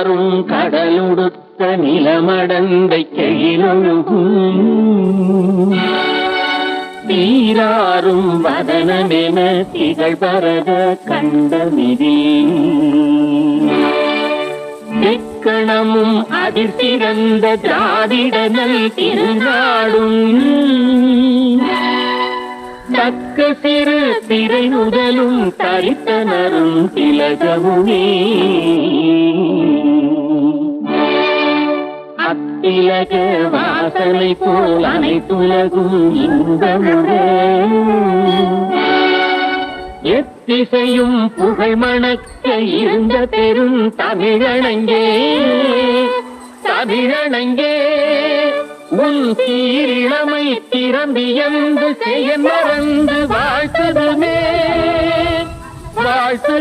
நீராறும் கடலுடுத்த நிலமடந்தை கெழிலொழுகும் தீராறும் வதனமென திகழ் பரத கண்டமிதி எக்கணமும் அதிர் சிறந்த திராவிடனல் திருநாடும் தக்க சிறு திரை முதலும் தரித்தனரும் திலகமுமே அத்திலக வாசனை போல் அனைத்துலகும் இன்பமுறை எத்திசையும் புகழ் மணக்க இருந்த பெரும் தமிழனங்கே தமிழனங்கே உன் சீரிழமை திறம்பியந்து செய்ய மறந்து வாழ்த்துதுமே வாழ்த்துது